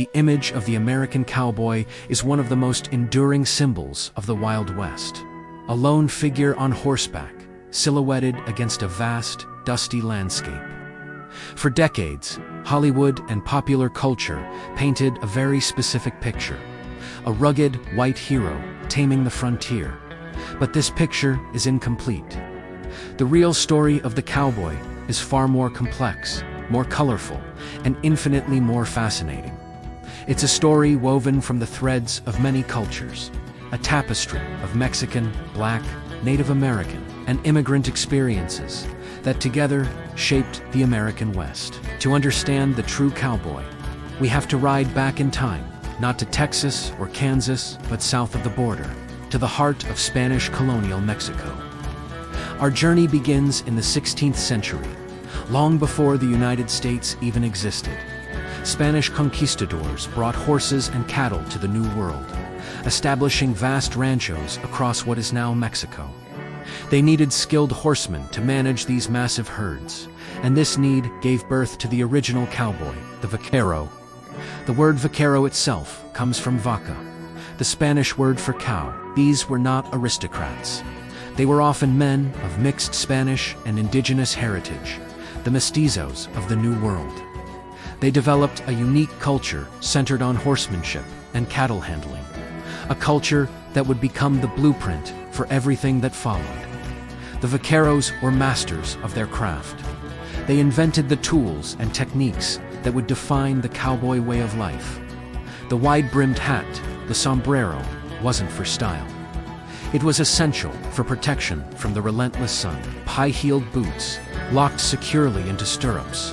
the image of the American cowboy is one of the most enduring symbols of the Wild West. A lone figure on horseback, silhouetted against a vast, dusty landscape. For decades, Hollywood and popular culture painted a very specific picture. A rugged, white hero taming the frontier. But this picture is incomplete. The real story of the cowboy is far more complex, more colorful, and infinitely more fascinating. It's a story woven from the threads of many cultures, a tapestry of Mexican, Black, Native American, and immigrant experiences that together shaped the American West. To understand the true cowboy, we have to ride back in time, not to Texas or Kansas, but south of the border, to the heart of Spanish colonial Mexico. Our journey begins in the 16th century, long before the United States even existed. Spanish conquistadors brought horses and cattle to the New World, establishing vast ranchos across what is now Mexico. They needed skilled horsemen to manage these massive herds, and this need gave birth to the original cowboy, the vaquero. The word vaquero itself comes from vaca, the Spanish word for cow. These were not aristocrats. They were often men of mixed Spanish and indigenous heritage, the mestizos of the New World. They developed a unique culture centered on horsemanship and cattle handling, a culture that would become the blueprint for everything that followed. The vaqueros were masters of their craft. They invented the tools and techniques that would define the cowboy way of life. The wide-brimmed hat, the sombrero, wasn't for style. It was essential for protection from the relentless sun. High-heeled boots, locked securely into stirrups.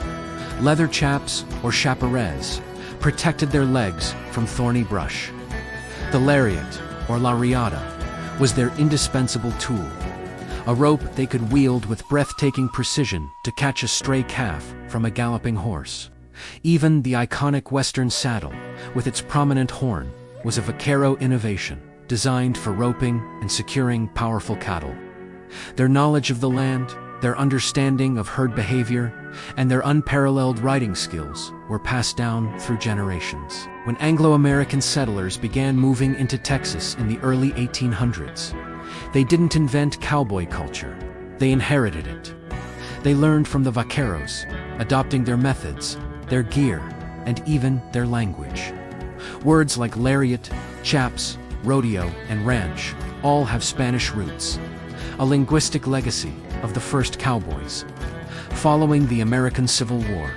Leather chaps or chaparets protected their legs from thorny brush. The lariat, or lariata, was their indispensable tool, a rope they could wield with breathtaking precision to catch a stray calf from a galloping horse. Even the iconic Western saddle, with its prominent horn, was a vaquero innovation, designed for roping and securing powerful cattle. Their knowledge of the land, their understanding of herd behavior, and their unparalleled riding skills were passed down through generations. When Anglo-American settlers began moving into Texas in the early 1800s, they didn't invent cowboy culture, they inherited it. They learned from the vaqueros, adopting their methods, their gear, and even their language. Words like lariat, chaps, rodeo, and ranch all have Spanish roots, a linguistic legacy of the first cowboys. Following the American Civil War,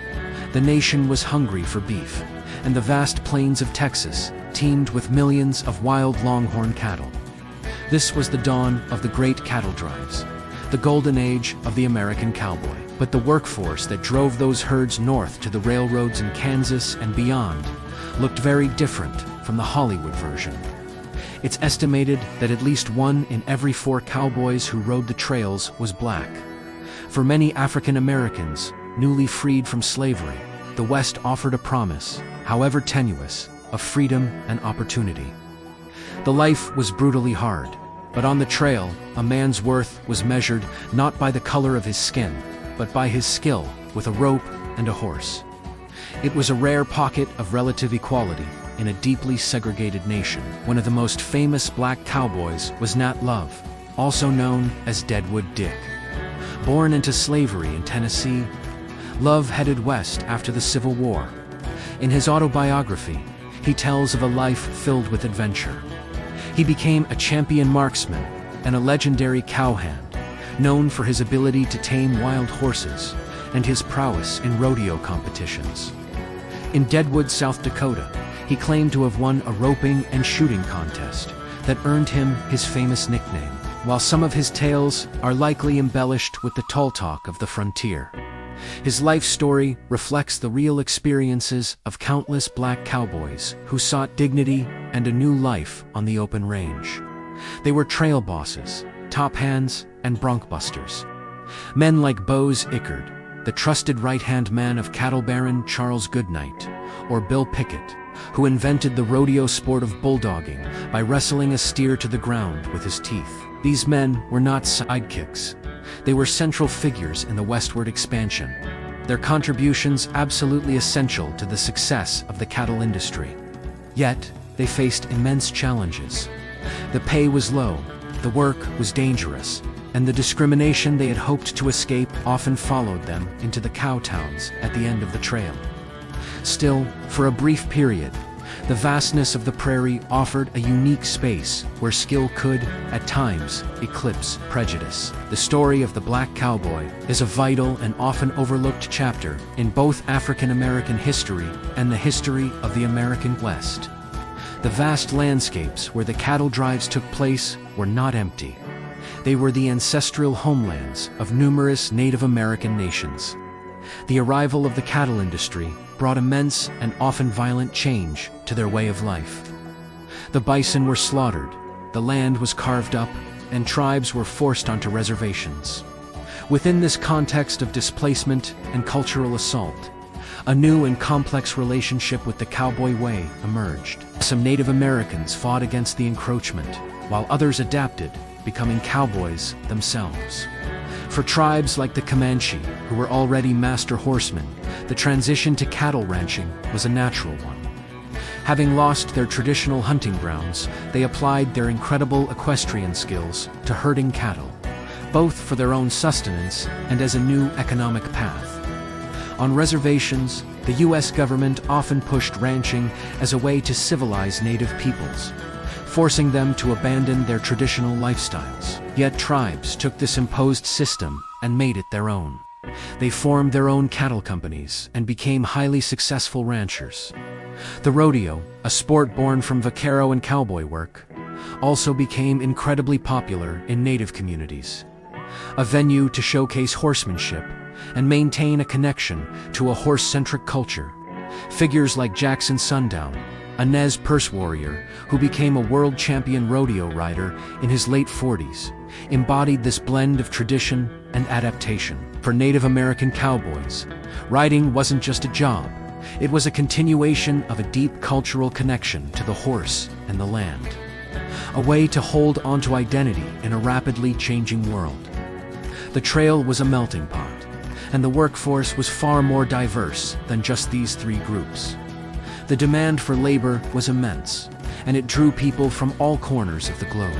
the nation was hungry for beef, and the vast plains of Texas teemed with millions of wild longhorn cattle. This was the dawn of the great cattle drives, the golden age of the American cowboy. But the workforce that drove those herds north to the railroads in Kansas and beyond looked very different from the Hollywood version. It's estimated that at least 1 in every 4 cowboys who rode the trails was black. For many African Americans, newly freed from slavery, the West offered a promise, however tenuous, of freedom and opportunity. The life was brutally hard, but on the trail, a man's worth was measured not by the color of his skin, but by his skill with a rope and a horse. It was a rare pocket of relative equality in a deeply segregated nation. One of the most famous black cowboys was Nat Love, also known as Deadwood Dick. Born into slavery in Tennessee, Love headed west after the Civil War. In his autobiography, he tells of a life filled with adventure. He became a champion marksman and a legendary cowhand, known for his ability to tame wild horses and his prowess in rodeo competitions. In Deadwood, South Dakota, he claimed to have won a roping and shooting contest that earned him his famous nickname, while some of his tales are likely embellished with the tall talk of the frontier. His life story reflects the real experiences of countless black cowboys who sought dignity and a new life on the open range. They were trail bosses, top hands, and bronc-busters. Men like Bose Ickard, the trusted right-hand man of cattle baron Charles Goodnight, or Bill Pickett, who invented the rodeo sport of bulldogging by wrestling a steer to the ground with his teeth. These men were not sidekicks. They were central figures in the westward expansion. their contributions absolutely essential to the success of the cattle industry. Yet, they faced immense challenges. The pay was low, the work was dangerous, and the discrimination they had hoped to escape often followed them into the cow towns at the end of the trail. Still, for a brief period, the vastness of the prairie offered a unique space where skill could, at times, eclipse prejudice. The story of the Black Cowboy is a vital and often overlooked chapter in both African American history and the history of the American West. The vast landscapes where the cattle drives took place were not empty. They were the ancestral homelands of numerous Native American nations. The arrival of the cattle industry brought immense and often violent change to their way of life. The bison were slaughtered, the land was carved up, and tribes were forced onto reservations. Within this context of displacement and cultural assault, a new and complex relationship with the cowboy way emerged. Some Native Americans fought against the encroachment, while others adapted, becoming cowboys themselves. For tribes like the Comanche, who were already master horsemen, the transition to cattle ranching was a natural one. Having lost their traditional hunting grounds, they applied their incredible equestrian skills to herding cattle, both for their own sustenance and as a new economic path. On reservations, the U.S. government often pushed ranching as a way to civilize native peoples, forcing them to abandon their traditional lifestyles. Yet tribes took this imposed system and made it their own. They formed their own cattle companies and became highly successful ranchers. The rodeo, a sport born from vaquero and cowboy work, also became incredibly popular in native communities. A venue to showcase horsemanship and maintain a connection to a horse-centric culture. Figures like Jackson Sundown, a Nez Perce warrior who became a world champion rodeo rider in his late 40s, embodied this blend of tradition and adaptation. For Native American cowboys, riding wasn't just a job, it was a continuation of a deep cultural connection to the horse and the land. A way to hold onto identity in a rapidly changing world. The trail was a melting pot, and the workforce was far more diverse than just these three groups. The demand for labor was immense, and it drew people from all corners of the globe.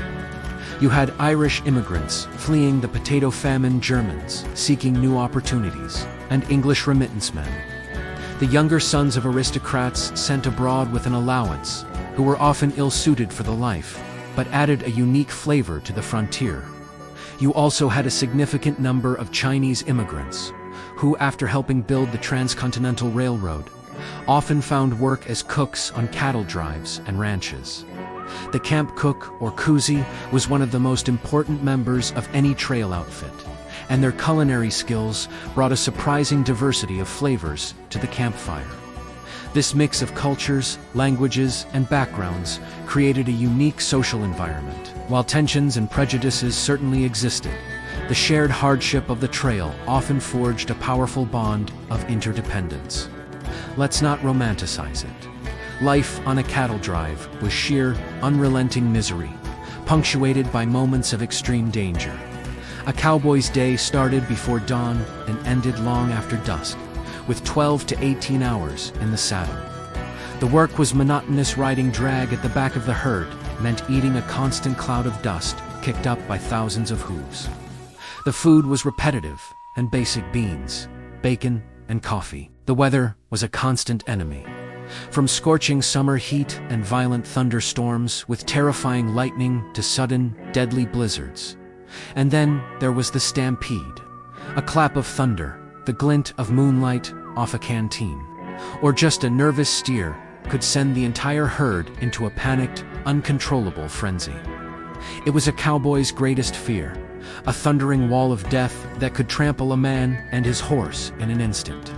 You had Irish immigrants fleeing the potato-famine Germans, seeking new opportunities, and English remittance men. The younger sons of aristocrats sent abroad with an allowance, who were often ill-suited for the life, but added a unique flavor to the frontier. You also had a significant number of Chinese immigrants, who, after helping build the Transcontinental Railroad, often found work as cooks on cattle drives and ranches. The camp cook, or kuzi, was one of the most important members of any trail outfit, and their culinary skills brought a surprising diversity of flavors to the campfire. This mix of cultures, languages, and backgrounds created a unique social environment. While tensions and prejudices certainly existed, the shared hardship of the trail often forged a powerful bond of interdependence. Let's not romanticize it. Life on a cattle drive was sheer, unrelenting misery, punctuated by moments of extreme danger. A cowboy's day started before dawn and ended long after dusk, with 12 to 18 hours in the saddle. The work was monotonous. Riding drag at the back of the herd meant eating a constant cloud of dust kicked up by thousands of hooves. The food was repetitive and basic: beans, bacon, and coffee. The weather was a constant enemy. From scorching summer heat and violent thunderstorms with terrifying lightning to sudden, deadly blizzards. And then there was the stampede. A clap of thunder, the glint of moonlight off a canteen, or just a nervous steer could send the entire herd into a panicked, uncontrollable frenzy. It was a cowboy's greatest fear, a thundering wall of death that could trample a man and his horse in an instant.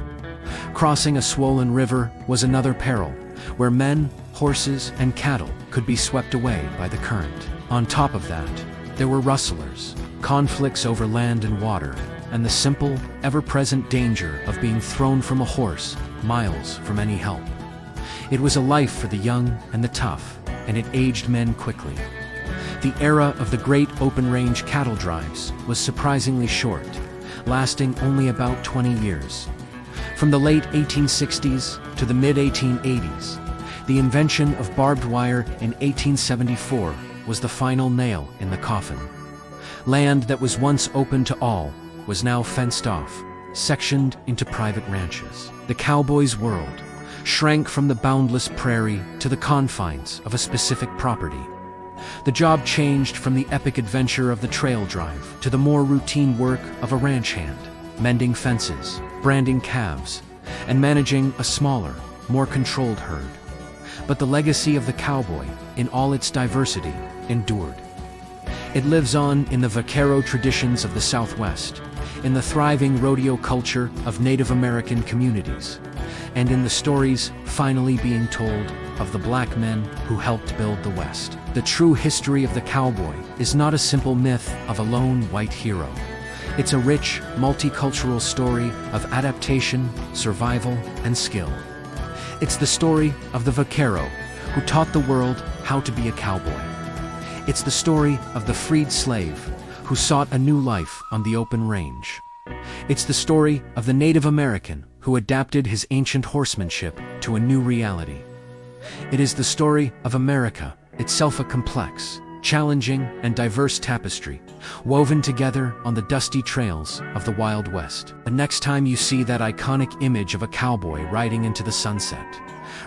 Crossing a swollen river was another peril, where men, horses, and cattle could be swept away by the current. On top of that, there were rustlers, conflicts over land and water, and the simple, ever-present danger of being thrown from a horse miles from any help. It was a life for the young and the tough, and it aged men quickly. The era of the great open-range cattle drives was surprisingly short, lasting only about 20 years. From the late 1860s to the mid-1880s, the invention of barbed wire in 1874 was the final nail in the coffin. Land that was once open to all was now fenced off, sectioned into private ranches. The cowboy's world shrank from the boundless prairie to the confines of a specific property. The job changed from the epic adventure of the trail drive to the more routine work of a ranch hand, mending fences, branding calves, and managing a smaller, more controlled herd. But the legacy of the cowboy, in all its diversity, endured. It lives on in the vaquero traditions of the Southwest, in the thriving rodeo culture of Native American communities, and in the stories finally being told of the black men who helped build the West. The true history of the cowboy is not a simple myth of a lone white hero. It's a rich, multicultural story of adaptation, survival, and skill. It's the story of the vaquero who taught the world how to be a cowboy. It's the story of the freed slave who sought a new life on the open range. It's the story of the Native American who adapted his ancient horsemanship to a new reality. It is the story of America, itself a complex, challenging, and diverse tapestry, woven together on the dusty trails of the Wild West. The next time you see that iconic image of a cowboy riding into the sunset,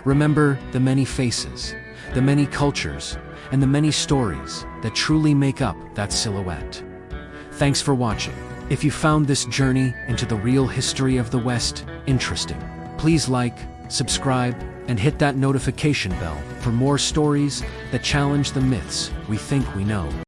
remember the many faces, the many cultures, and the many stories that truly make up that silhouette. Thanks for watching. If you found this journey into the real history of the West interesting, please like, subscribe, and hit that notification bell for more stories that challenge the myths we think we know.